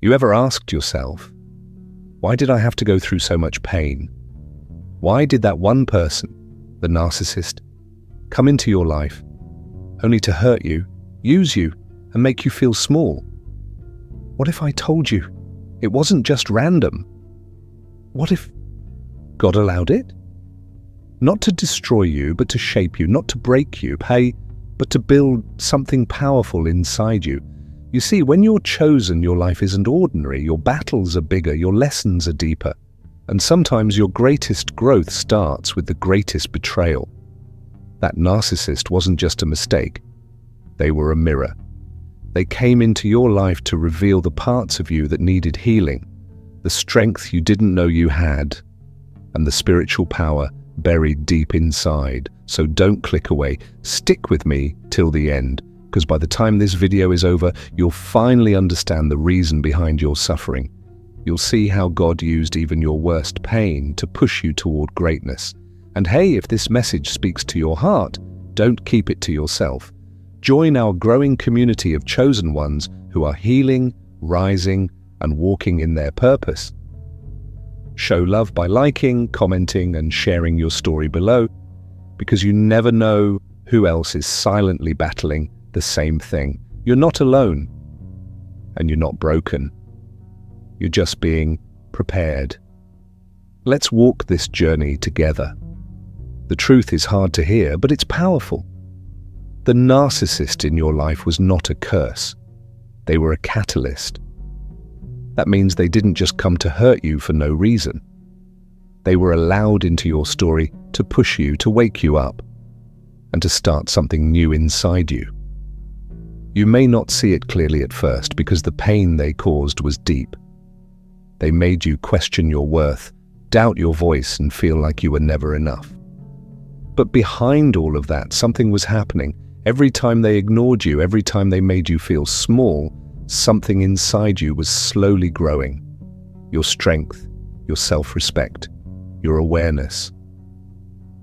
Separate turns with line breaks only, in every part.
You ever asked yourself, why did I have to go through so much pain? Why did that one person, the narcissist, come into your life only to hurt you, use you, and make you feel small? What if I told you it wasn't just random? What if God allowed it? Not to destroy you, but to shape you, not to break you, but to build something powerful inside you. You see, when you're chosen, your life isn't ordinary. Your battles are bigger, your lessons are deeper. And sometimes your greatest growth starts with the greatest betrayal. That narcissist wasn't just a mistake. They were a mirror. They came into your life to reveal the parts of you that needed healing, the strength you didn't know you had, and the spiritual power buried deep inside. So don't click away. Stick with me till the end, because by the time this video is over, you'll finally understand the reason behind your suffering. You'll see how God used even your worst pain to push you toward greatness. And hey, if this message speaks to your heart, don't keep it to yourself. Join our growing community of chosen ones who are healing, rising, and walking in their purpose. Show love by liking, commenting, and sharing your story below, because you never know who else is silently battling the same thing. You're not alone, and you're not broken. You're just being prepared. Let's walk this journey together. The truth is hard to hear, but it's powerful. The narcissist in your life was not a curse. They were a catalyst. That means they didn't just come to hurt you for no reason. They were allowed into your story to push you, to wake you up, and to start something new inside you. You may not see it clearly at first because the pain they caused was deep. They made you question your worth, doubt your voice, and feel like you were never enough. But behind all of that, something was happening. Every time they ignored you, every time they made you feel small, something inside you was slowly growing. Your strength, your self-respect, your awareness.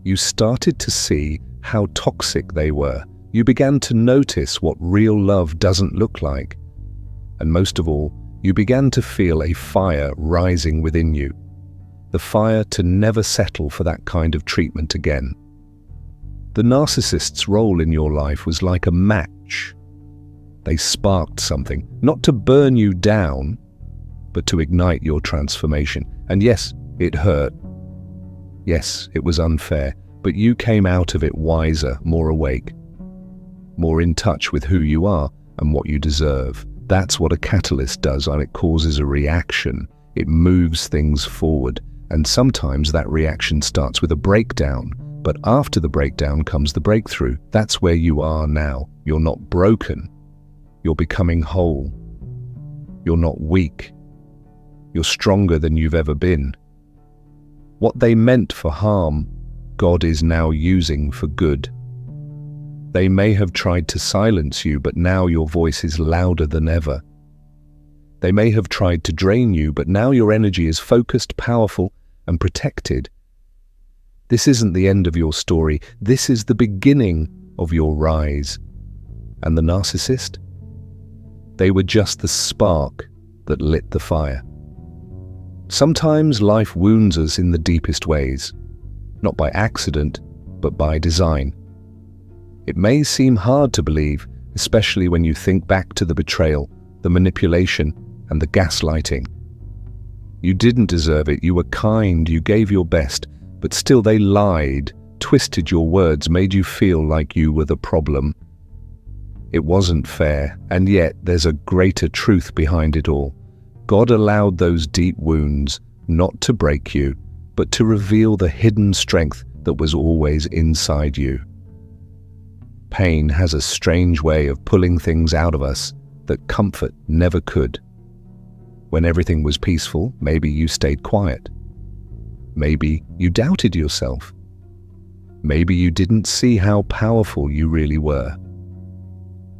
You started to see how toxic they were. You began to notice what real love doesn't look like. And most of all, you began to feel a fire rising within you. The fire to never settle for that kind of treatment again. The narcissist's role in your life was like a match. They sparked something, not to burn you down, but to ignite your transformation. And yes, it hurt. Yes, it was unfair, but you came out of it wiser, more awake, more in touch with who you are and what you deserve. That's what a catalyst does, and it causes a reaction. It moves things forward, and sometimes that reaction starts with a breakdown, but after the breakdown comes the breakthrough. That's where you are now. You're not broken. You're becoming whole. You're not weak. You're stronger than you've ever been. What they meant for harm, God is now using for good. They may have tried to silence you, but now your voice is louder than ever. They may have tried to drain you, but now your energy is focused, powerful, and protected. This isn't the end of your story. This is the beginning of your rise. And the narcissist? They were just the spark that lit the fire. Sometimes life wounds us in the deepest ways, not by accident, but by design. It may seem hard to believe, especially when you think back to the betrayal, the manipulation, and the gaslighting. You didn't deserve it. You were kind. You gave your best, but still they lied, twisted your words, made you feel like you were the problem. It wasn't fair, and yet there's a greater truth behind it all. God allowed those deep wounds not to break you, but to reveal the hidden strength that was always inside you. Pain has a strange way of pulling things out of us that comfort never could. When everything was peaceful, maybe you stayed quiet. Maybe you doubted yourself. Maybe you didn't see how powerful you really were.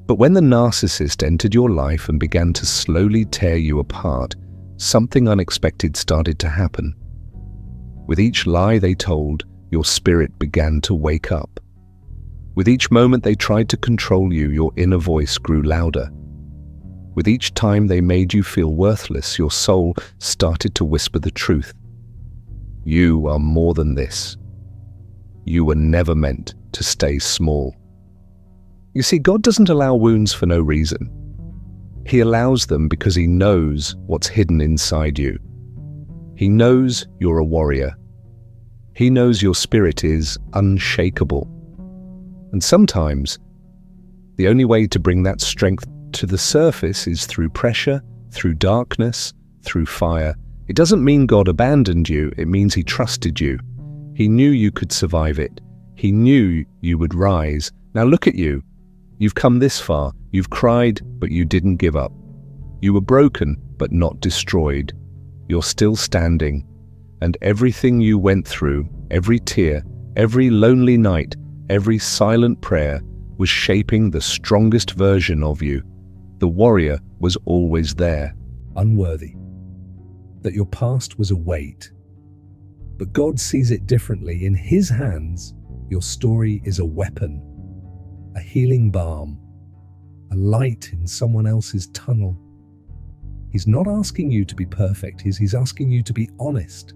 But when the narcissist entered your life and began to slowly tear you apart, something unexpected started to happen. With each lie they told, your spirit began to wake up. With each moment they tried to control you, your inner voice grew louder. With each time they made you feel worthless, your soul started to whisper the truth. You are more than this. You were never meant to stay small. You see, God doesn't allow wounds for no reason. He allows them because He knows what's hidden inside you. He knows you're a warrior. He knows your spirit is unshakable. And sometimes, the only way to bring that strength to the surface is through pressure, through darkness, through fire. It doesn't mean God abandoned you, it means He trusted you. He knew you could survive it. He knew you would rise. Now look at you. You've come this far. You've cried, but you didn't give up. You were broken, but not destroyed. You're still standing. And everything you went through, every tear, every lonely night, every silent prayer, was shaping the strongest version of you. The warrior was always there.
Unworthy. That your past was a weight. But God sees it differently. In His hands, your story is a weapon, a healing balm, a light in someone else's tunnel. He's not asking you to be perfect. He's asking you to be honest.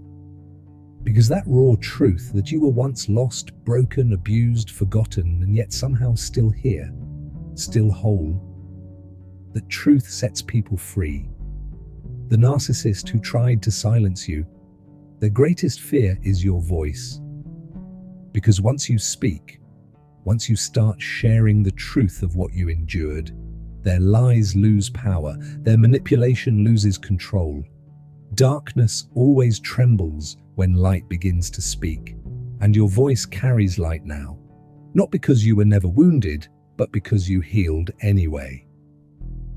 Because that raw truth that you were once lost, broken, abused, forgotten, and yet somehow still here, still whole, that truth sets people free. The narcissist who tried to silence you, their greatest fear is your voice. Because once you speak, once you start sharing the truth of what you endured, their lies lose power, their manipulation loses control. Darkness always trembles when light begins to speak, and your voice carries light now, not because you were never wounded, but because you healed anyway.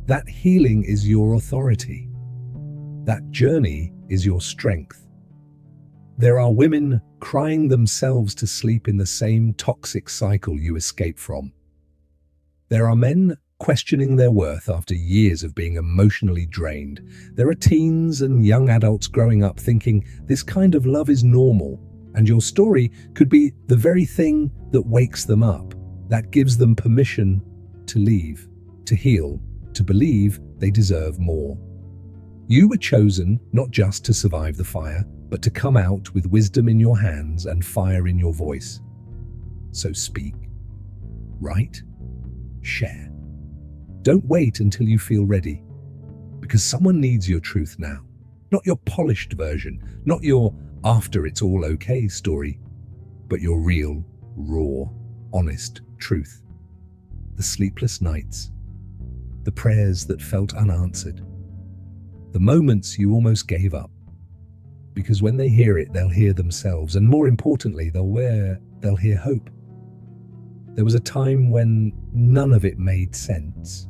That healing is your authority. That journey is your strength. There are women crying themselves to sleep in the same toxic cycle you escape from. There are men questioning their worth after years of being emotionally drained. There are teens and young adults growing up thinking this kind of love is normal, and your story could be the very thing that wakes them up, that gives them permission to leave, to heal, to believe they deserve more. You were chosen not just to survive the fire, but to come out with wisdom in your hands and fire in your voice. So speak, write, share. Don't wait until you feel ready, because someone needs your truth now. Not your polished version, not your after it's all okay story, but your real, raw, honest truth. The sleepless nights, the prayers that felt unanswered, the moments you almost gave up. Because when they hear it, they'll hear themselves, and more importantly, they'll hear hope. There was a time when none of it made sense.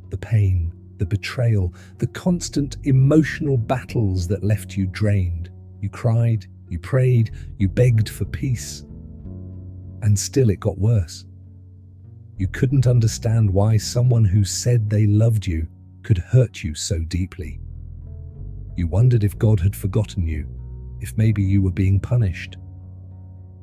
The pain, the betrayal, the constant emotional battles that left you drained. You cried, you prayed, you begged for peace. And still it got worse. You couldn't understand why someone who said they loved you could hurt you so deeply. You wondered if God had forgotten you, if maybe you were being punished.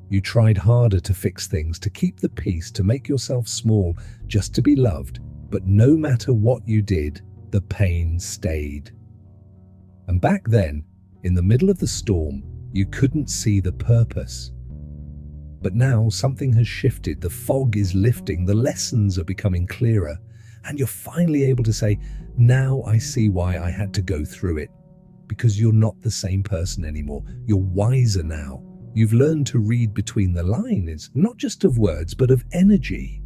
You tried harder to fix things, to keep the peace, to make yourself small, just to be loved. But no matter what you did, the pain stayed. And back then, in the middle of the storm, you couldn't see the purpose. But now something has shifted, the fog is lifting, the lessons are becoming clearer, and you're finally able to say, now I see why I had to go through it. Because you're not the same person anymore. You're wiser now. You've learned to read between the lines, not just of words, but of energy.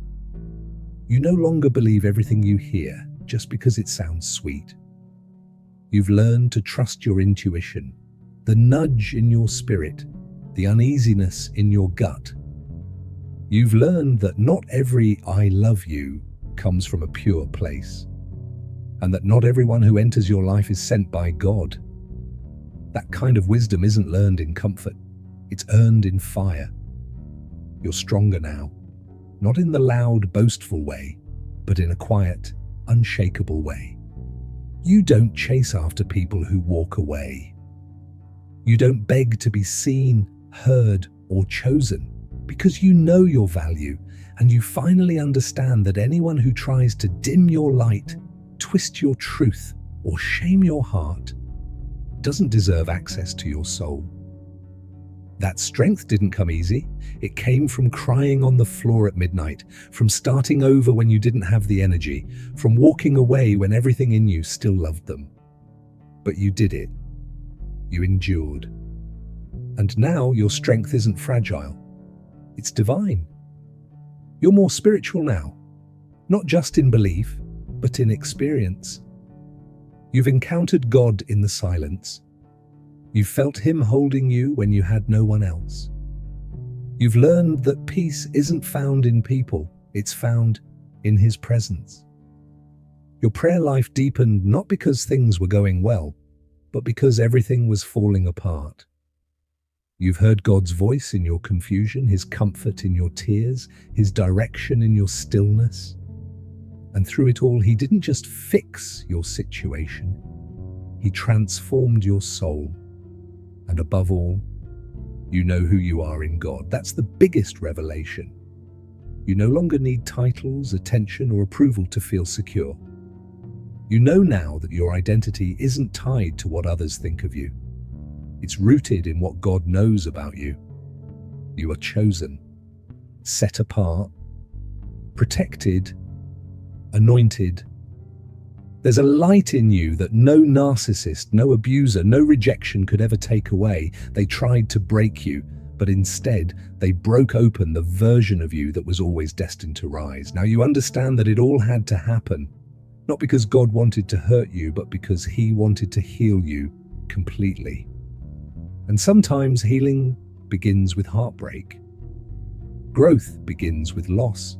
You no longer believe everything you hear just because it sounds sweet. You've learned to trust your intuition, the nudge in your spirit, the uneasiness in your gut. You've learned that not every I love you comes from a pure place, and that not everyone who enters your life is sent by God. That kind of wisdom isn't learned in comfort. It's earned in fire. You're stronger now, not in the loud, boastful way, but in a quiet, unshakable way. You don't chase after people who walk away. You don't beg to be seen, heard, or chosen, because you know your value, and you finally understand that anyone who tries to dim your light twist your truth, or shame your heart doesn't deserve access to your soul. That strength didn't come easy. It came from crying on the floor at midnight, from starting over when you didn't have the energy, from walking away when everything in you still loved them. But you did it. You endured. And now your strength isn't fragile. It's divine. You're more spiritual now, not just in belief, but in experience. You've encountered God in the silence. You've felt Him holding you when you had no one else. You've learned that peace isn't found in people, it's found in His presence. Your prayer life deepened not because things were going well, but because everything was falling apart. You've heard God's voice in your confusion, His comfort in your tears, His direction in your stillness. And through it all, He didn't just fix your situation, He transformed your soul. And above all, you know who you are in God. That's the biggest revelation. You no longer need titles, attention, or approval to feel secure. You know now that your identity isn't tied to what others think of you. It's rooted in what God knows about you. You are chosen, set apart, protected, anointed. There's a light in you that no narcissist, no abuser, no rejection could ever take away. They tried to break you, but instead they broke open the version of you that was always destined to rise. Now you understand that it all had to happen, not because God wanted to hurt you, but because He wanted to heal you completely. And sometimes healing begins with heartbreak. Growth begins with loss.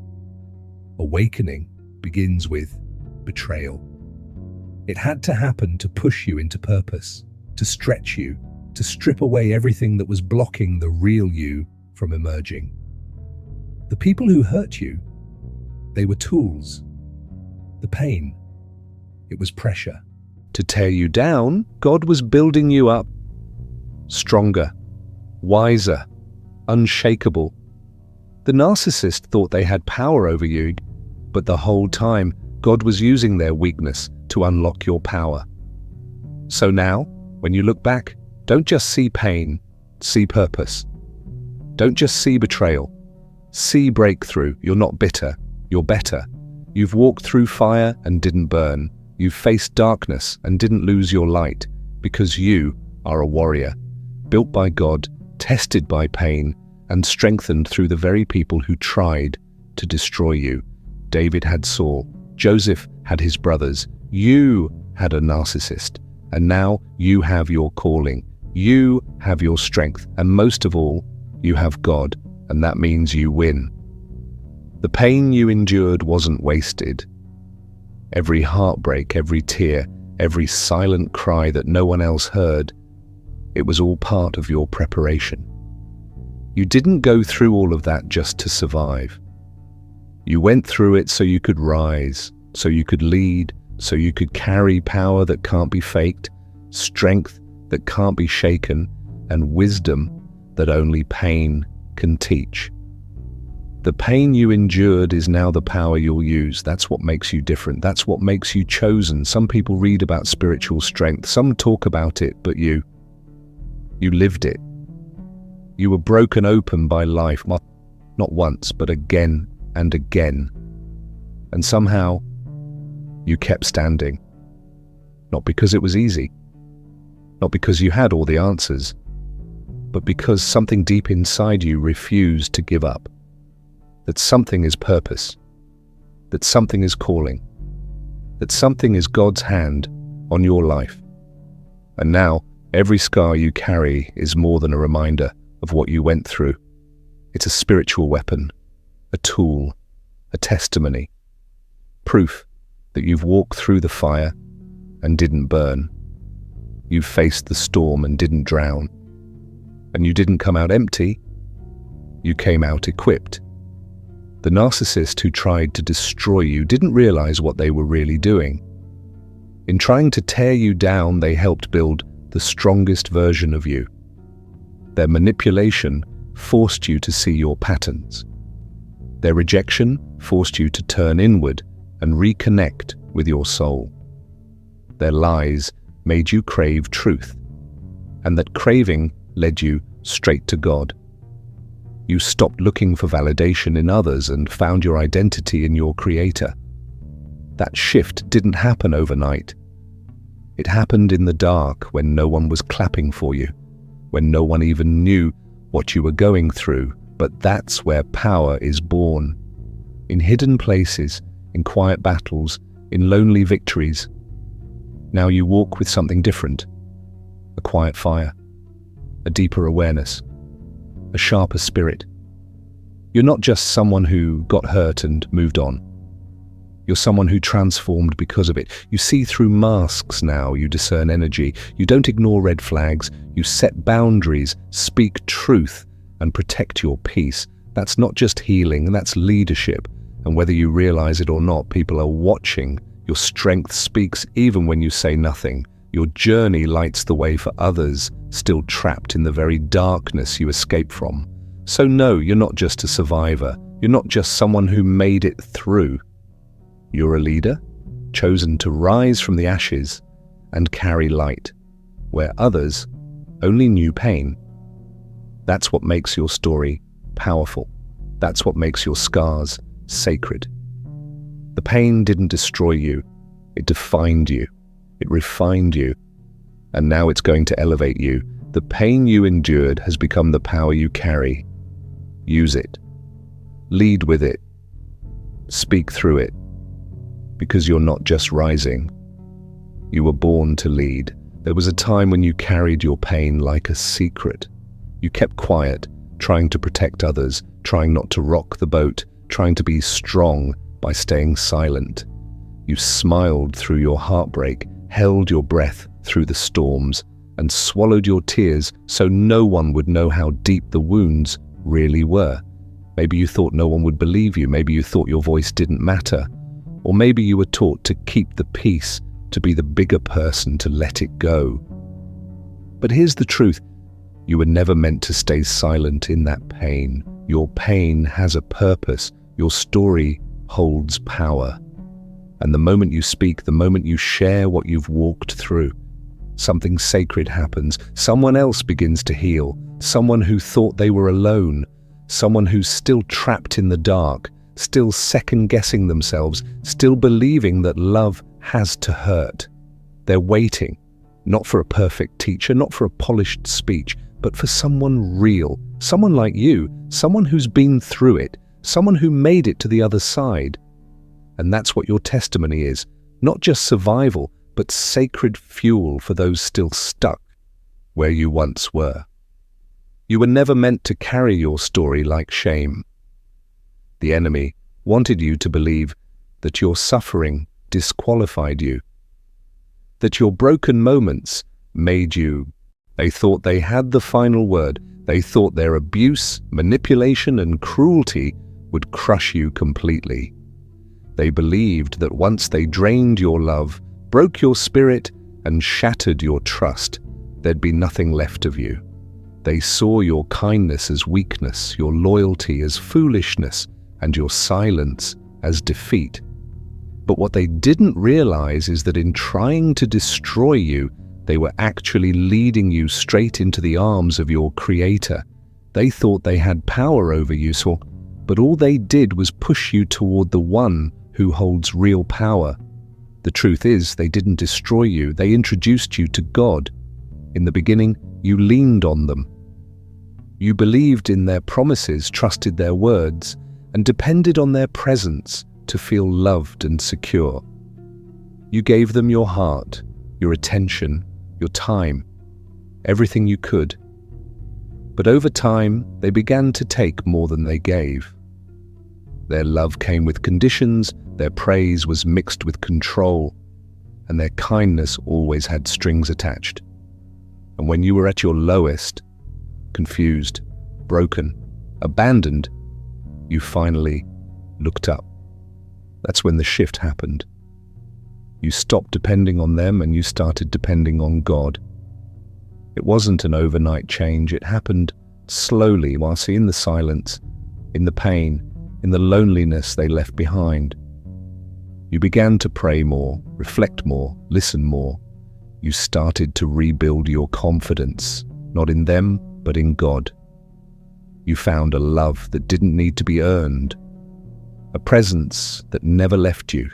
Awakening begins with betrayal. It had to happen to push you into purpose, to stretch you, to strip away everything that was blocking the real you from emerging. The people who hurt you, they were tools. The pain, it was pressure.
To tear you down, God was building you up, stronger, wiser, unshakable. The narcissist thought they had power over you, but the whole time, God was using their weakness to unlock your power. So now, when you look back, don't just see pain, see purpose. Don't just see betrayal, see breakthrough. You're not bitter, you're better. You've walked through fire and didn't burn. You've faced darkness and didn't lose your light, because you are a warrior, built by God, tested by pain, and strengthened through the very people who tried to destroy you. David had Saul, Joseph had his brothers, you had a narcissist, and now you have your calling, you have your strength, and most of all, you have God, and that means you win. The pain you endured wasn't wasted. Every heartbreak, every tear, every silent cry that no one else heard, it was all part of your preparation. You didn't go through all of that just to survive. You went through it so you could rise, so you could lead, so you could carry power that can't be faked, strength that can't be shaken, and wisdom that only pain can teach. The pain you endured is now the power you'll use. That's what makes you different. That's what makes you chosen. Some people read about spiritual strength. Some talk about it, but you lived it. You were broken open by life, not once, but again and again. And somehow, you kept standing. Not because it was easy, not because you had all the answers, but because something deep inside you refused to give up. That something is purpose, that something is calling, that something is God's hand on your life. And now, every scar you carry is more than a reminder of what you went through. It's a spiritual weapon, a tool, a testimony, proof that you've walked through the fire and didn't burn. You faced the storm and didn't drown. And you didn't come out empty, you came out equipped. The narcissist who tried to destroy you didn't realize what they were really doing. In trying to tear you down, they helped build the strongest version of you. Their manipulation forced you to see your patterns. Their rejection forced you to turn inward and reconnect with your soul. Their lies made you crave truth, and that craving led you straight to God. You stopped looking for validation in others and found your identity in your Creator. That shift didn't happen overnight. It happened in the dark when no one was clapping for you, when no one even knew what you were going through. But that's where power is born. In hidden places, in quiet battles, in lonely victories. Now you walk with something different. A quiet fire, a deeper awareness, a sharper spirit. You're not just someone who got hurt and moved on. You're someone who transformed because of it. You see through masks now, you discern energy. You don't ignore red flags. You set boundaries, speak truth, and protect your peace. That's not just healing, that's leadership. And whether you realize it or not, people are watching. Your strength speaks even when you say nothing. Your journey lights the way for others, still trapped in the very darkness you escaped from. So no, you're not just a survivor. You're not just someone who made it through. You're a leader, chosen to rise from the ashes and carry light, where others only knew pain. That's what makes your story powerful. That's what makes your scars sacred. The pain didn't destroy you. It defined you. It refined you. And now it's going to elevate you. The pain you endured has become the power you carry. Use it. Lead with it. Speak through it. Because you're not just rising. You were born to lead. There was a time when you carried your pain like a secret. You kept quiet, trying to protect others, trying not to rock the boat, trying to be strong by staying silent. You smiled through your heartbreak, held your breath through the storms, and swallowed your tears so no one would know how deep the wounds really were. Maybe you thought no one would believe you. Maybe you thought your voice didn't matter. Or maybe you were taught to keep the peace, to be the bigger person, to let it go. But here's the truth. You were never meant to stay silent in that pain. Your pain has a purpose. Your story holds power. And the moment you speak, the moment you share what you've walked through, something sacred happens. Someone else begins to heal. Someone who thought they were alone. Someone who's still trapped in the dark, still second-guessing themselves, still believing that love has to hurt. They're waiting, not for a perfect teacher, not for a polished speech, but for someone real, someone like you, someone who's been through it, someone who made it to the other side. And that's what your testimony is, not just survival, but sacred fuel for those still stuck where you once were. You were never meant to carry your story like shame. The enemy wanted you to believe that your suffering disqualified you, that your broken moments made you. They thought they had the final word. They thought their abuse, manipulation, and cruelty would crush you completely. They believed that once they drained your love, broke your spirit, and shattered your trust, there'd be nothing left of you. They saw your kindness as weakness, your loyalty as foolishness, and your silence as defeat. But what they didn't realize is that in trying to destroy you, they were actually leading you straight into the arms of your Creator. They thought they had power over you, but all they did was push you toward the one who holds real power. The truth is, they didn't destroy you. They introduced you to God. In the beginning, you leaned on them. You believed in their promises, trusted their words, and depended on their presence to feel loved and secure. You gave them your heart, your attention, your time, everything you could. But over time, they began to take more than they gave. Their love came with conditions, their praise was mixed with control, and their kindness always had strings attached. And when you were at your lowest, confused, broken, abandoned, you finally looked up. That's when the shift happened. You stopped depending on them and you started depending on God. It wasn't an overnight change. It happened slowly, whilst in the silence, in the pain, in the loneliness they left behind. You began to pray more, reflect more, listen more. You started to rebuild your confidence, not in them, but in God. You found a love that didn't need to be earned, a presence that never left you,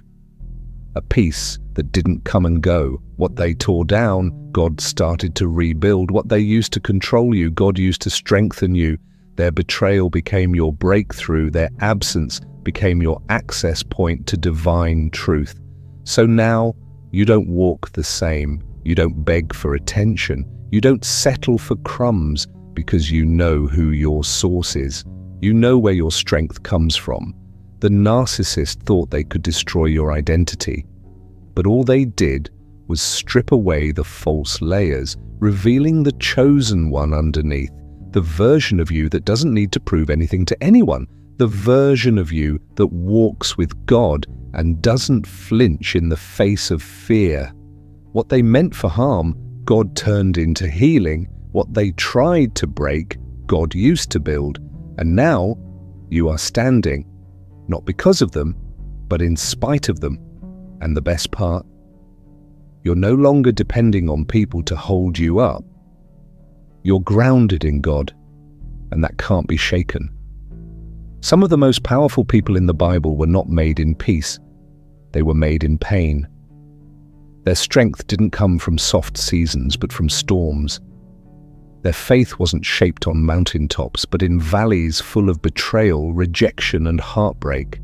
a peace that didn't come and go. What they tore down, God started to rebuild. What they used to control you, God used to strengthen you. Their betrayal became your breakthrough. Their absence became your access point to divine truth. So now you don't walk the same. You don't beg for attention. You don't settle for crumbs because you know who your source is. You know where your strength comes from. The narcissist thought they could destroy your identity, but all they did was strip away the false layers, revealing the chosen one underneath, the version of you that doesn't need to prove anything to anyone, the version of you that walks with God and doesn't flinch in the face of fear. What they meant for harm, God turned into healing. What they tried to break, God used to build. And now you are standing, not because of them, but in spite of them. And the best part, you're no longer depending on people to hold you up. You're grounded in God, and that can't be shaken. Some of the most powerful people in the Bible were not made in peace. They were made in pain. Their strength didn't come from soft seasons, but from storms. Their faith wasn't shaped on mountaintops, but in valleys full of betrayal, rejection, and heartbreak.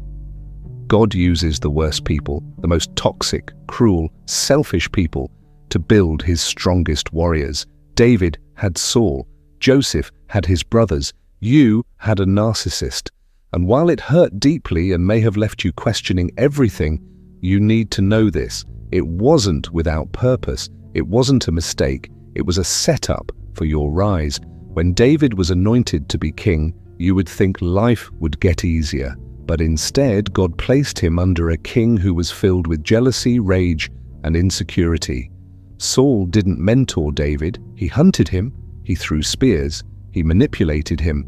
God uses the worst people, the most toxic, cruel, selfish people, to build his strongest warriors. David had Saul. Joseph had his brothers. You had a narcissist. And while it hurt deeply and may have left you questioning everything, you need to know this. It wasn't without purpose. It wasn't a mistake. It was a setup for your rise. When David was anointed to be king, you would think life would get easier. But instead, God placed him under a king who was filled with jealousy, rage, and insecurity. Saul didn't mentor David. He hunted him. He threw spears. He manipulated him.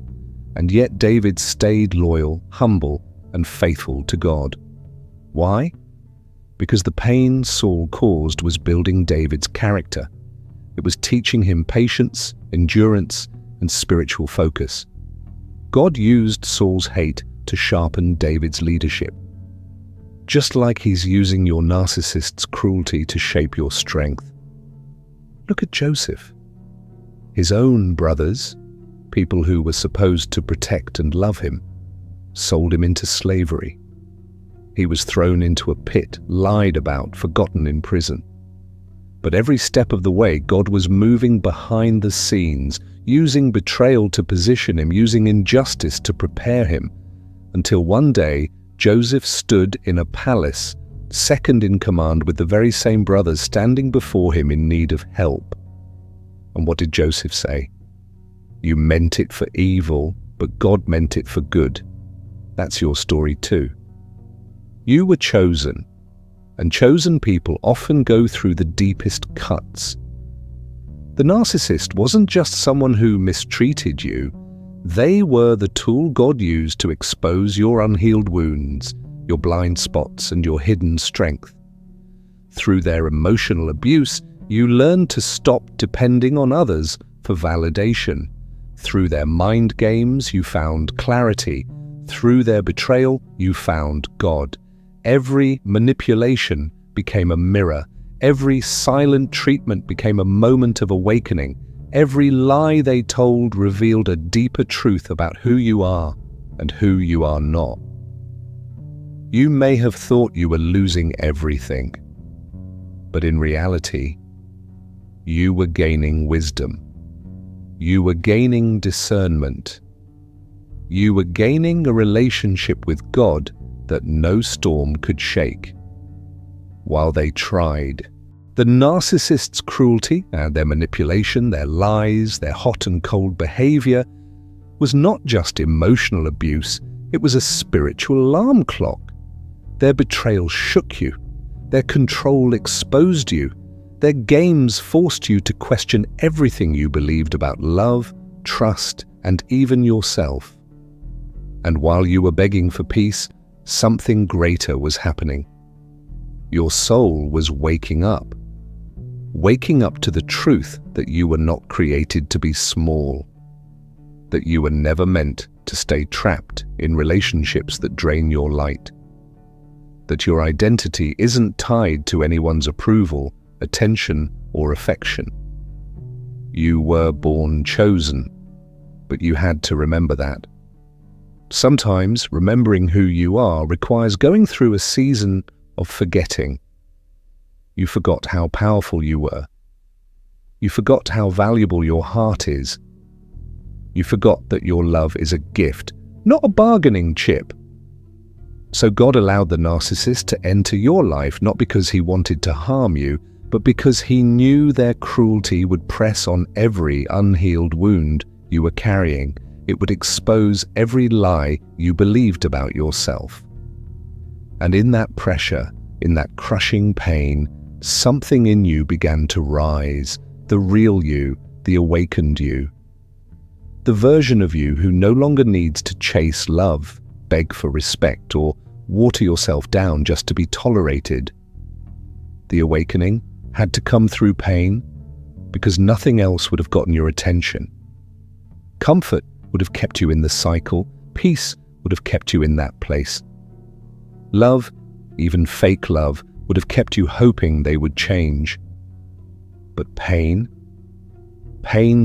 And yet David stayed loyal, humble, and faithful to God. Why? Because the pain Saul caused was building David's character. It was teaching him patience, endurance, and spiritual focus. God used Saul's hate to sharpen David's leadership. Just like he's using your narcissist's cruelty to shape your strength. Look at Joseph. His own brothers, people who were supposed to protect and love him, sold him into slavery. He was thrown into a pit, lied about, forgotten in prison. But every step of the way, God was moving behind the scenes, using betrayal to position him, using injustice to prepare him, until one day Joseph stood in a palace, second in command with the very same brothers standing before him in need of help. And what did Joseph say? You meant it for evil, but God meant it for good. That's your story too. You were chosen, and chosen people often go through the deepest cuts. The narcissist wasn't just someone who mistreated you. They were the tool God used to expose your unhealed wounds, your blind spots, and your hidden strength. Through their emotional abuse, you learned to stop depending on others for validation. Through their mind games, you found clarity. Through their betrayal, you found God. Every manipulation became a mirror. Every silent treatment became a moment of awakening. Every lie they told revealed a deeper truth about who you are and who you are not. You may have thought you were losing everything, but in reality, you were gaining wisdom. You were gaining discernment. You were gaining a relationship with God that no storm could shake. While they tried, the narcissist's cruelty and their manipulation, their lies, their hot and cold behavior was not just emotional abuse, it was a spiritual alarm clock. Their betrayal shook you. Their control exposed you. Their games forced you to question everything you believed about love, trust, and even yourself. And while you were begging for peace, something greater was happening. Your soul was waking up to the truth that you were not created to be small, that you were never meant to stay trapped in relationships that drain your light, that your identity isn't tied to anyone's approval, attention, or affection. You were born chosen, but you had to remember that. Sometimes remembering who you are requires going through a season of forgetting. You forgot how powerful you were. You forgot how valuable your heart is. You forgot that your love is a gift, not a bargaining chip. So God allowed the narcissist to enter your life not because he wanted to harm you, but because he knew their cruelty would press on every unhealed wound you were carrying. It would expose every lie you believed about yourself. And in that pressure, in that crushing pain, something in you began to rise, the real you, the awakened you. The version of you who no longer needs to chase love, beg for respect, or water yourself down just to be tolerated. The awakening had to come through pain because nothing else would have gotten your attention. Comfort would have kept you in the cycle. Peace would have kept you in that place. Love, even fake love, would have kept you hoping they would change. But pain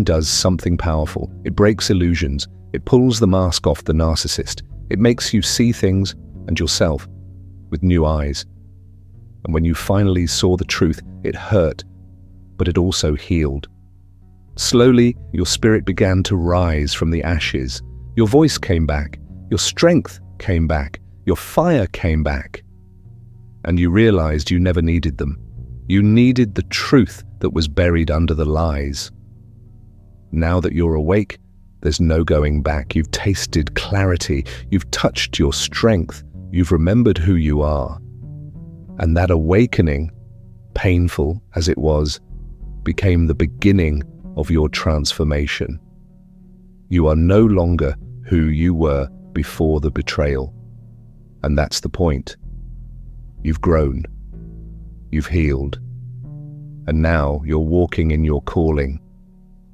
does something powerful. It breaks illusions. It pulls the mask off the narcissist. It makes you see things and yourself with new eyes. And when you finally saw the truth, it hurt, but it also healed. Slowly, your spirit began to rise from the ashes. Your voice came back. Your strength came back. Your fire came back. And you realized you never needed them. You needed the truth that was buried under the lies. Now that you're awake, there's no going back. You've tasted clarity. You've touched your strength. You've remembered who you are. And that awakening, painful as it was, became the beginning of your transformation. You are no longer who you were before the betrayal. And that's the point. You've grown. You've healed. And now you're walking in your calling,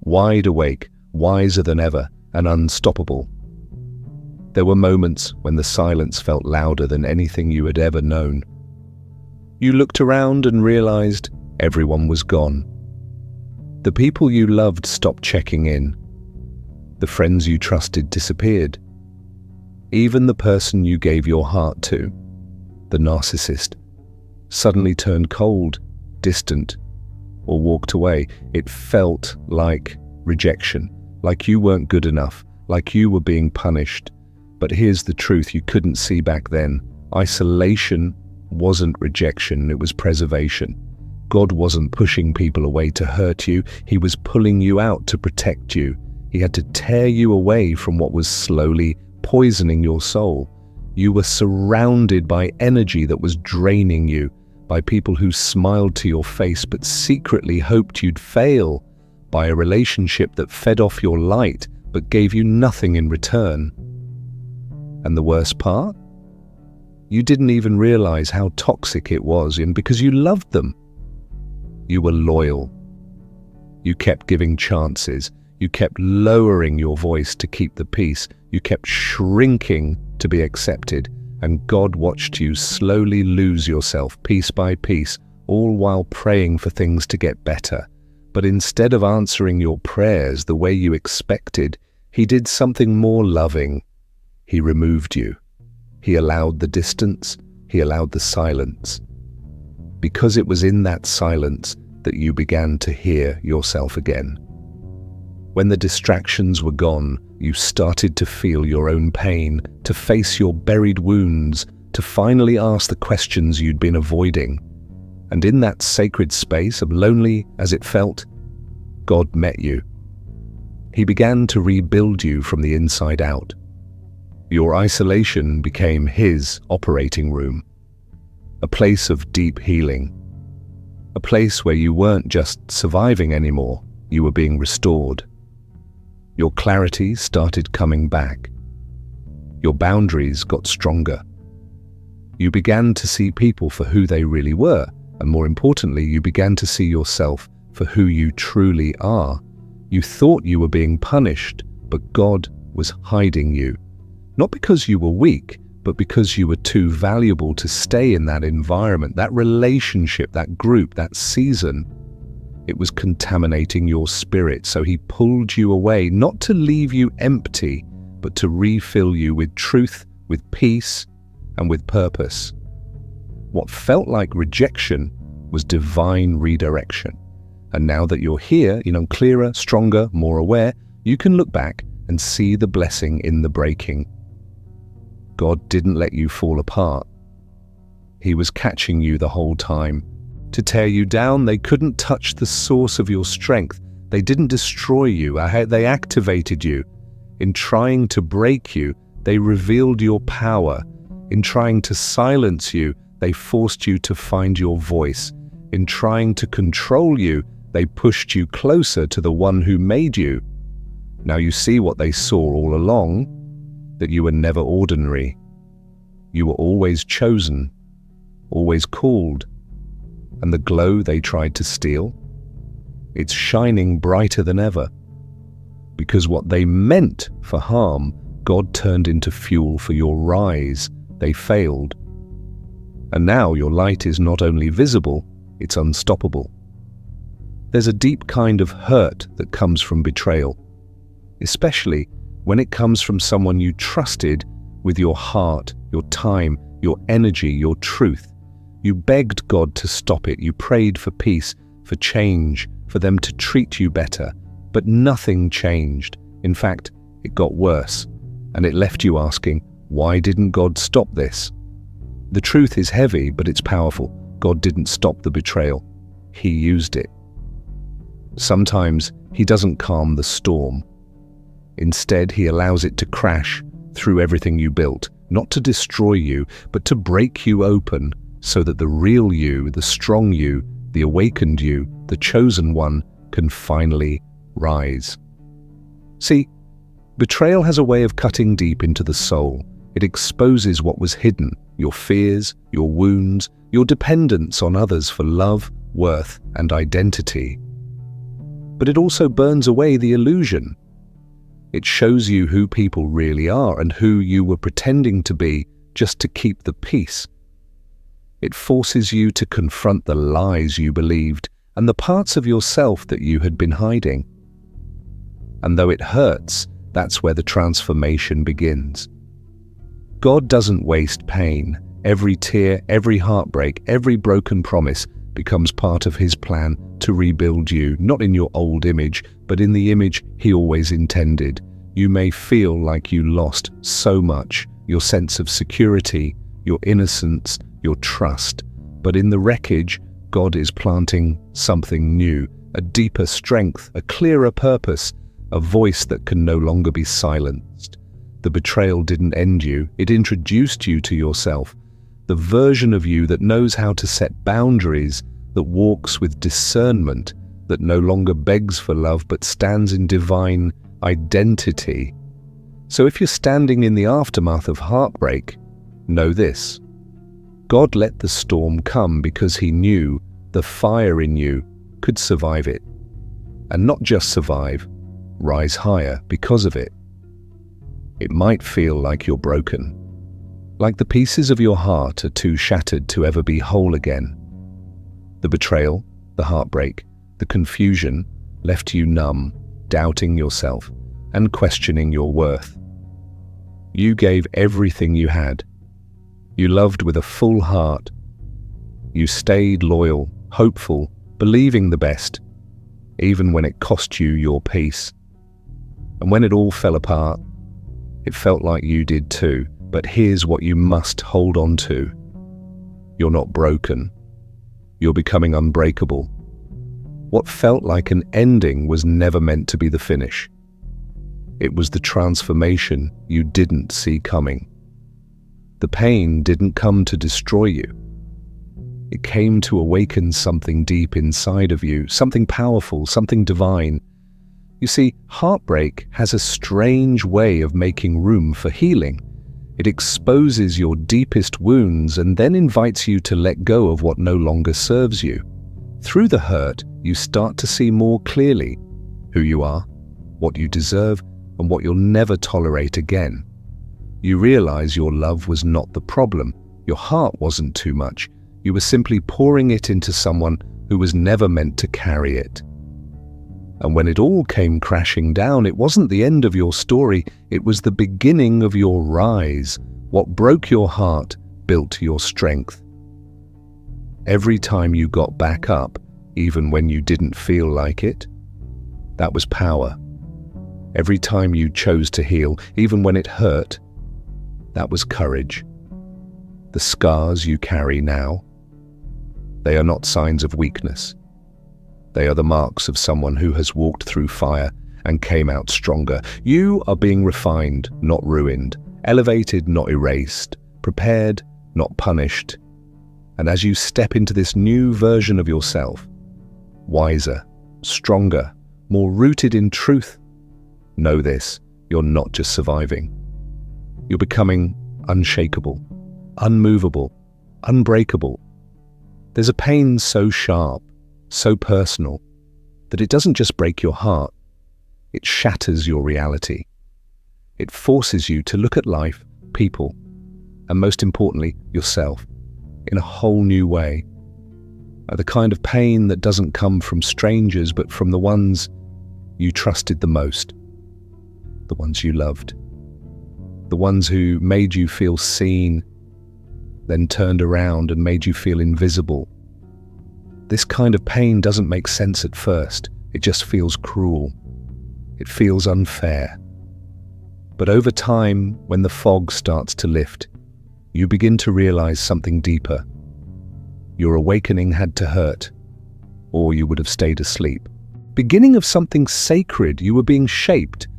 wide awake, wiser than ever, and unstoppable. There were moments when the silence felt louder than anything you had ever known. You looked around and realized everyone was gone. The people you loved stopped checking in. The friends you trusted disappeared. Even the person you gave your heart to, the narcissist, suddenly turned cold, distant, or walked away. It felt like rejection, like you weren't good enough, like you were being punished. But here's the truth you couldn't see back then. Isolation wasn't rejection, it was preservation. God wasn't pushing people away to hurt you, he was pulling you out to protect you. He had to tear you away from what was slowly poisoning your soul. You were surrounded by energy that was draining you, by people who smiled to your face but secretly hoped you'd fail, by a relationship that fed off your light but gave you nothing in return. And the worst part? You didn't even realize how toxic it was, and because you loved them. You were loyal. You kept giving chances. You kept lowering your voice to keep the peace. You kept shrinking to be accepted. And God watched you slowly lose yourself piece by piece, all while praying for things to get better. But instead of answering your prayers the way you expected, he did something more loving. He removed you. He allowed the distance. He allowed the silence. Because it was in that silence that you began to hear yourself again. When the distractions were gone, you started to feel your own pain, to face your buried wounds, to finally ask the questions you'd been avoiding. And in that sacred space, of lonely as it felt, God met you. He began to rebuild you from the inside out. Your isolation became his operating room, a place of deep healing, a place where you weren't just surviving anymore, you were being restored. Your clarity started coming back. Your boundaries got stronger. You began to see people for who they really were, and more importantly, you began to see yourself for who you truly are. You thought you were being punished, but God was hiding you. Not because you were weak, but because you were too valuable to stay in that environment, that relationship, that group, that season. It was contaminating your spirit, so He pulled you away, not to leave you empty, but to refill you with truth, with peace, and with purpose. What felt like rejection was divine redirection. And now that you're here, clearer, stronger, more aware, you can look back and see the blessing in the breaking. God didn't let you fall apart. He was catching you the whole time. To tear you down, they couldn't touch the source of your strength. They didn't destroy you, they activated you. In trying to break you, they revealed your power. In trying to silence you, they forced you to find your voice. In trying to control you, they pushed you closer to the one who made you. Now you see what they saw all along, that you were never ordinary. You were always chosen, always called. And the glow they tried to steal, it's shining brighter than ever. Because what they meant for harm, God turned into fuel for your rise. They failed. And now your light is not only visible, it's unstoppable. There's a deep kind of hurt that comes from betrayal, especially when it comes from someone you trusted with your heart, your time, your energy, your truth. You begged God to stop it. You prayed for peace, for change, for them to treat you better. But nothing changed. In fact, it got worse. And it left you asking, why didn't God stop this? The truth is heavy, but it's powerful. God didn't stop the betrayal. He used it. Sometimes He doesn't calm the storm. Instead, He allows it to crash through everything you built, not to destroy you, but to break you open so that the real you, the strong you, the awakened you, the chosen one, can finally rise. See, betrayal has a way of cutting deep into the soul. It exposes what was hidden, your fears, your wounds, your dependence on others for love, worth, and identity. But it also burns away the illusion. It shows you who people really are and who you were pretending to be just to keep the peace. It forces you to confront the lies you believed and the parts of yourself that you had been hiding. And though it hurts, that's where the transformation begins. God doesn't waste pain. Every tear, every heartbreak, every broken promise becomes part of His plan to rebuild you, not in your old image, but in the image He always intended. You may feel like you lost so much, your sense of security, your innocence, your trust, but in the wreckage, God is planting something new, a deeper strength, a clearer purpose, a voice that can no longer be silenced. The betrayal didn't end you, it introduced you to yourself, the version of you that knows how to set boundaries, that walks with discernment, that no longer begs for love but stands in divine identity. So if you're standing in the aftermath of heartbreak, know this: God let the storm come because He knew the fire in you could survive it. And not just survive, rise higher because of it. It might feel like you're broken, like the pieces of your heart are too shattered to ever be whole again. The betrayal, the heartbreak, the confusion left you numb, doubting yourself, and questioning your worth. You gave everything you had. You loved with a full heart. You stayed loyal, hopeful, believing the best, even when it cost you your peace. And when it all fell apart, it felt like you did too. But here's what you must hold on to. You're not broken. You're becoming unbreakable. What felt like an ending was never meant to be the finish. It was the transformation you didn't see coming. The pain didn't come to destroy you. It came to awaken something deep inside of you, something powerful, something divine. You see, heartbreak has a strange way of making room for healing. It exposes your deepest wounds and then invites you to let go of what no longer serves you. Through the hurt, you start to see more clearly who you are, what you deserve, and what you'll never tolerate again. You realize your love was not the problem. Your heart wasn't too much. You were simply pouring it into someone who was never meant to carry it. And when it all came crashing down, it wasn't the end of your story, it was the beginning of your rise. What broke your heart built your strength. Every time you got back up, even when you didn't feel like it, that was power. Every time you chose to heal, even when it hurt, that was courage. The scars you carry now, they are not signs of weakness. They are the marks of someone who has walked through fire and came out stronger. You are being refined, not ruined, elevated, not erased, prepared, not punished. And as you step into this new version of yourself, wiser, stronger, more rooted in truth, know this, you're not just surviving. You're becoming unshakable, unmovable, unbreakable. There's a pain so sharp, so personal, that it doesn't just break your heart, it shatters your reality. It forces you to look at life, people, and most importantly, yourself, in a whole new way. The kind of pain that doesn't come from strangers, but from the ones you trusted the most, the ones you loved, the ones who made you feel seen, then turned around and made you feel invisible. This kind of pain doesn't make sense at first. It just feels cruel. It feels unfair. But over time, when the fog starts to lift, you begin to realize something deeper. Your awakening had to hurt, or you would have stayed asleep. Beginning of something sacred, you were being shaped.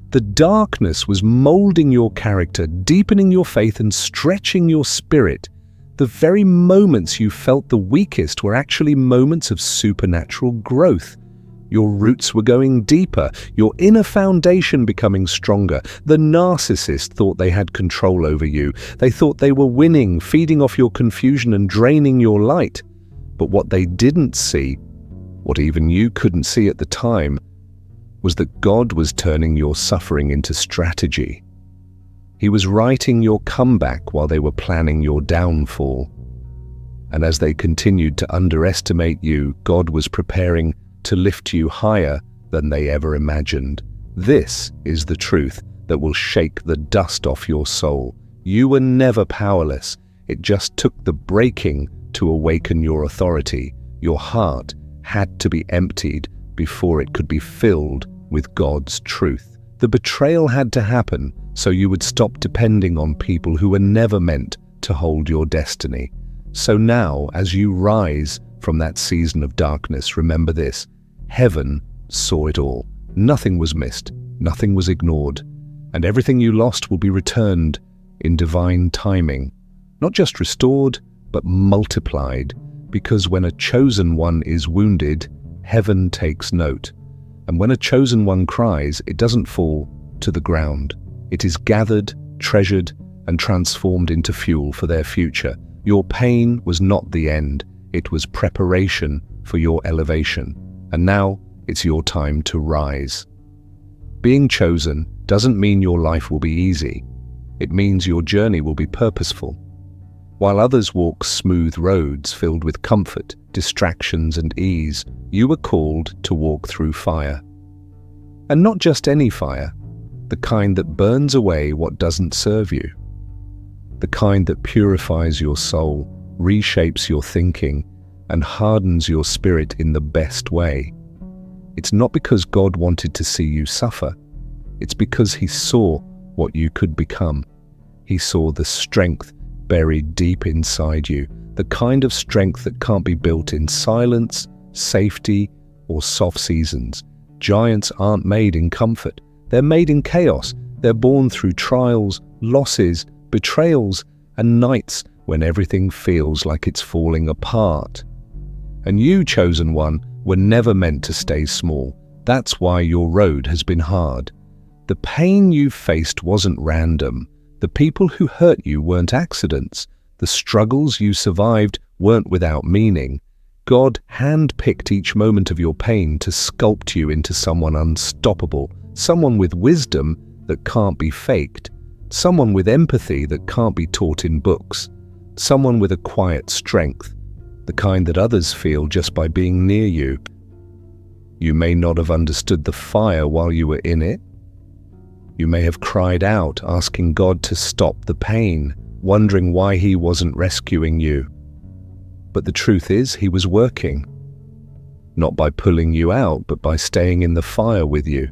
The darkness was molding your character, deepening your faith and stretching your spirit. The very moments you felt the weakest were actually moments of supernatural growth. Your roots were going deeper, your inner foundation becoming stronger. The narcissist thought they had control over you. They thought they were winning, feeding off your confusion and draining your light. But what they didn't see, what even you couldn't see at the time, was that God was turning your suffering into strategy. He was writing your comeback while they were planning your downfall. And as they continued to underestimate you, God was preparing to lift you higher than they ever imagined. This is the truth that will shake the dust off your soul. You were never powerless. It just took the breaking to awaken your authority. Your heart had to be emptied before it could be filled with God's truth. The betrayal had to happen so you would stop depending on people who were never meant to hold your destiny. So now, as you rise from that season of darkness, remember this: heaven saw it all. Nothing was missed, nothing was ignored, and everything you lost will be returned in divine timing. Not just restored, but multiplied, because when a chosen one is wounded, heaven takes note. And when a chosen one cries, it doesn't fall to the ground. It is gathered, treasured, and transformed into fuel for their future. Your pain was not the end. It was preparation for your elevation. And now it's your time to rise. Being chosen doesn't mean your life will be easy. It means your journey will be purposeful. While others walk smooth roads filled with comfort, distractions, and ease, you were called to walk through fire. And not just any fire, the kind that burns away what doesn't serve you. The kind that purifies your soul, reshapes your thinking, and hardens your spirit in the best way. It's not because God wanted to see you suffer. It's because He saw what you could become. He saw the strength buried deep inside you, the kind of strength that can't be built in silence, safety, or soft seasons. Giants aren't made in comfort. They're made in chaos. They're born through trials, losses, betrayals, and nights when everything feels like it's falling apart. And you, chosen one, were never meant to stay small. That's why your road has been hard. The pain you faced wasn't random. The people who hurt you weren't accidents. The struggles you survived weren't without meaning. God hand-picked each moment of your pain to sculpt you into someone unstoppable, someone with wisdom that can't be faked, someone with empathy that can't be taught in books, someone with a quiet strength, the kind that others feel just by being near you. You may not have understood the fire while you were in it. You may have cried out, asking God to stop the pain, wondering why He wasn't rescuing you. But the truth is, He was working. Not by pulling you out, but by staying in the fire with you.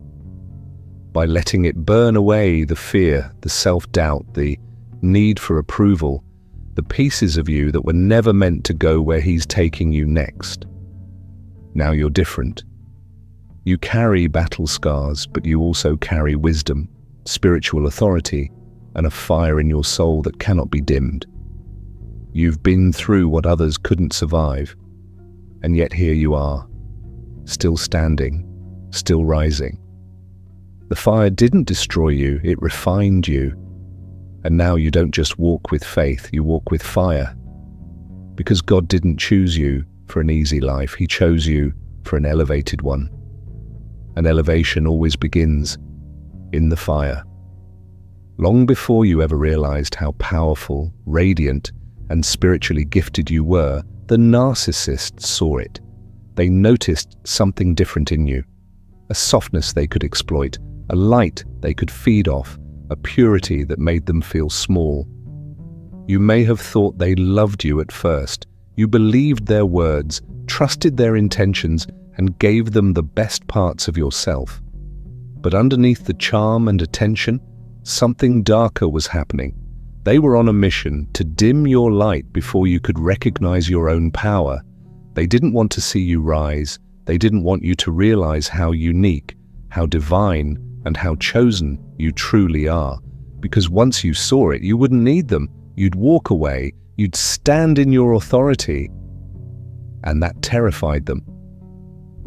By letting it burn away the fear, the self-doubt, the need for approval, the pieces of you that were never meant to go where He's taking you next. Now you're different. You carry battle scars, but you also carry wisdom, spiritual authority, and a fire in your soul that cannot be dimmed. You've been through what others couldn't survive, and yet here you are, still standing, still rising. The fire didn't destroy you, it refined you. And now you don't just walk with faith, you walk with fire. Because God didn't choose you for an easy life, He chose you for an elevated one. And elevation always begins in the fire. Long before you ever realized how powerful, radiant, and spiritually gifted you were, the narcissists saw it. They noticed something different in you, a softness they could exploit, a light they could feed off, a purity that made them feel small. You may have thought they loved you at first. You believed their words, trusted their intentions, and gave them the best parts of yourself. But underneath the charm and attention, something darker was happening. They were on a mission to dim your light before you could recognize your own power. They didn't want to see you rise. They didn't want you to realize how unique, how divine, and how chosen you truly are. Because once you saw it, you wouldn't need them. You'd walk away. You'd stand in your authority. And that terrified them.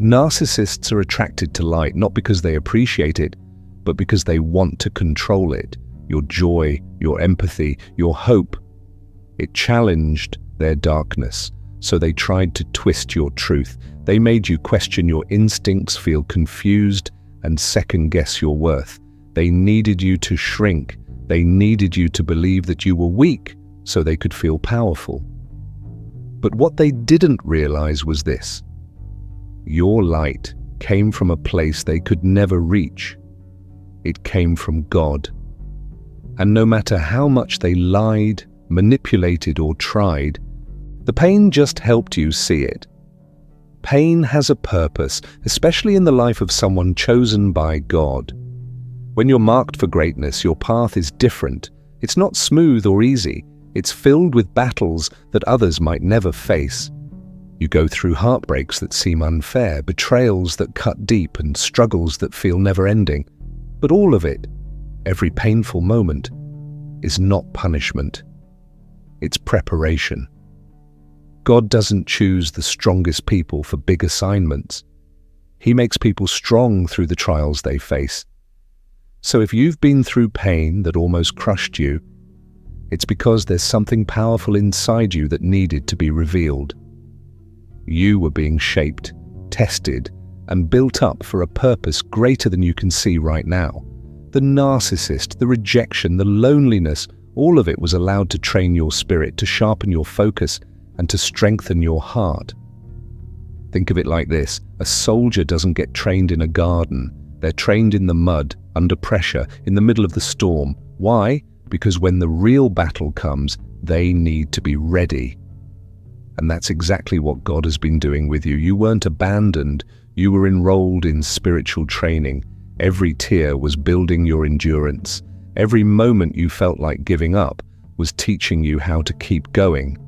Narcissists are attracted to light not because they appreciate it, but because they want to control it. Your joy, your empathy, your hope. It challenged their darkness, so they tried to twist your truth. They made you question your instincts, feel confused, and second-guess your worth. They needed you to shrink. They needed you to believe that you were weak, so they could feel powerful. But what they didn't realize was this. Your light came from a place they could never reach. It came from God. And no matter how much they lied, manipulated, or tried, the pain just helped you see it. Pain has a purpose, especially in the life of someone chosen by God. When you're marked for greatness, your path is different. It's not smooth or easy. It's filled with battles that others might never face. You go through heartbreaks that seem unfair, betrayals that cut deep, and struggles that feel never-ending. But all of it, every painful moment, is not punishment. It's preparation. God doesn't choose the strongest people for big assignments. He makes people strong through the trials they face. So if you've been through pain that almost crushed you, it's because there's something powerful inside you that needed to be revealed. You were being shaped, tested, and built up for a purpose greater than you can see right now. The narcissist, the rejection, the loneliness, all of it was allowed to train your spirit, to sharpen your focus, and to strengthen your heart. Think of it like this. A soldier doesn't get trained in a garden. They're trained in the mud, under pressure, in the middle of the storm. Why? Because when the real battle comes, they need to be ready. And that's exactly what God has been doing with you. You weren't abandoned. You were enrolled in spiritual training. Every tear was building your endurance. Every moment you felt like giving up was teaching you how to keep going.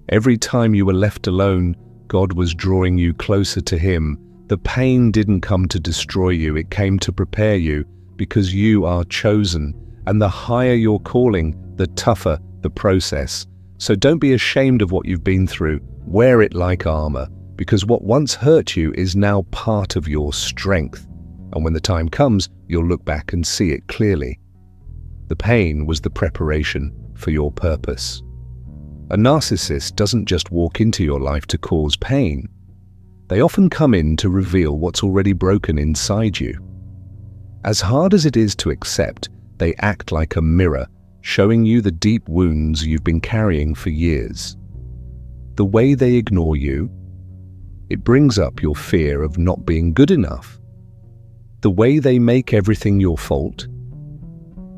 Every time you were left alone, God was drawing you closer to Him. The pain didn't come to destroy you, it came to prepare you, because you are chosen. And the higher your calling, the tougher the process. So don't be ashamed of what you've been through. Wear it like armor, because what once hurt you is now part of your strength. And when the time comes, you'll look back and see it clearly. The pain was the preparation for your purpose. A narcissist doesn't just walk into your life to cause pain. They often come in to reveal what's already broken inside you. As hard as it is to accept, they act like a mirror, showing you the deep wounds you've been carrying for years. The way they ignore you, it brings up your fear of not being good enough. The way they make everything your fault,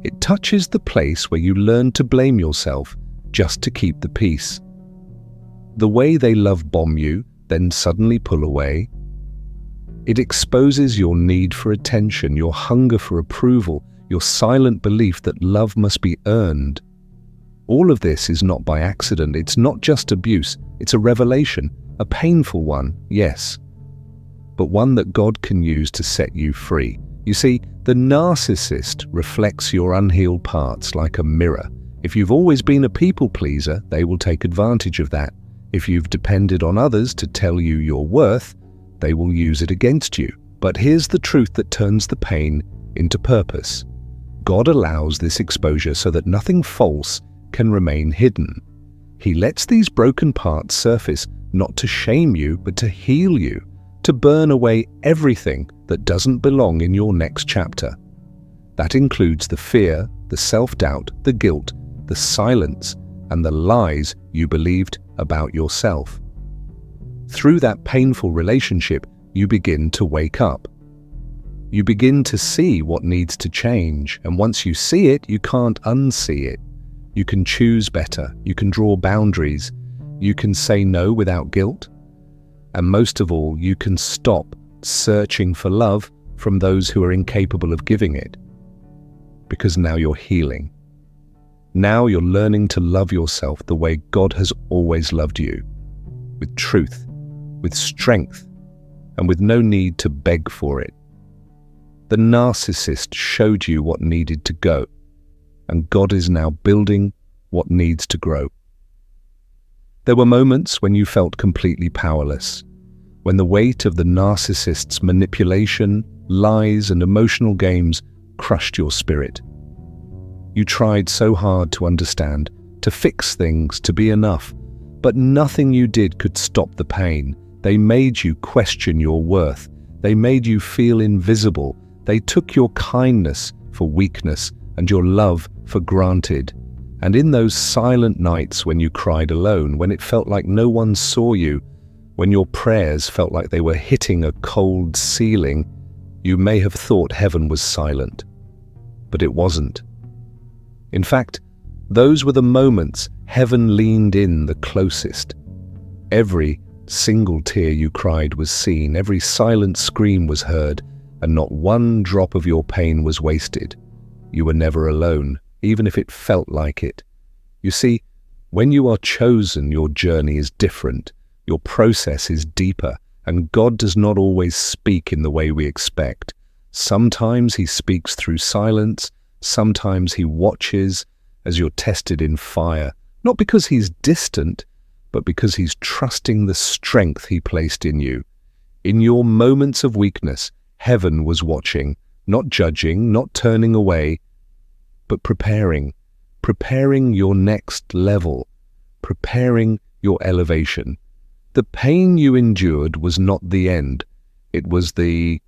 it touches the place where you learn to blame yourself just to keep the peace. The way they love bomb you, then suddenly pull away, it exposes your need for attention, your hunger for approval, your silent belief that love must be earned. All of this is not by accident. It's not just abuse. It's a revelation, a painful one, yes, but one that God can use to set you free. You see, the narcissist reflects your unhealed parts like a mirror. If you've always been a people pleaser, they will take advantage of that. If you've depended on others to tell you your worth, they will use it against you. But here's the truth that turns the pain into purpose. God allows this exposure so that nothing false can remain hidden. He lets these broken parts surface, not to shame you, but to heal you, to burn away everything that doesn't belong in your next chapter. That includes the fear, the self-doubt, the guilt, the silence, and the lies you believed about yourself. Through that painful relationship, you begin to wake up. You begin to see what needs to change, and once you see it, you can't unsee it. You can choose better, you can draw boundaries, you can say no without guilt, and most of all, you can stop searching for love from those who are incapable of giving it. Because now you're healing. Now you're learning to love yourself the way God has always loved you, with truth, with strength, and with no need to beg for it. The narcissist showed you what needed to go, and God is now building what needs to grow. There were moments when you felt completely powerless, when the weight of the narcissist's manipulation, lies, and emotional games crushed your spirit. You tried so hard to understand, to fix things, to be enough, but nothing you did could stop the pain. They made you question your worth. They made you feel invisible. They took your kindness for weakness and your love for granted. And in those silent nights when you cried alone, when it felt like no one saw you, when your prayers felt like they were hitting a cold ceiling, you may have thought heaven was silent. But it wasn't. In fact, those were the moments heaven leaned in the closest. Every single tear you cried was seen, every silent scream was heard, and not one drop of your pain was wasted. You were never alone, even if it felt like it. You see, when you are chosen, your journey is different, your process is deeper, and God does not always speak in the way we expect. Sometimes He speaks through silence, sometimes He watches as you're tested in fire, not because He's distant, but because He's trusting the strength He placed in you. In your moments of weakness, heaven was watching, not judging, not turning away, but preparing your next level, preparing your elevation. The pain you endured was not the end. It was the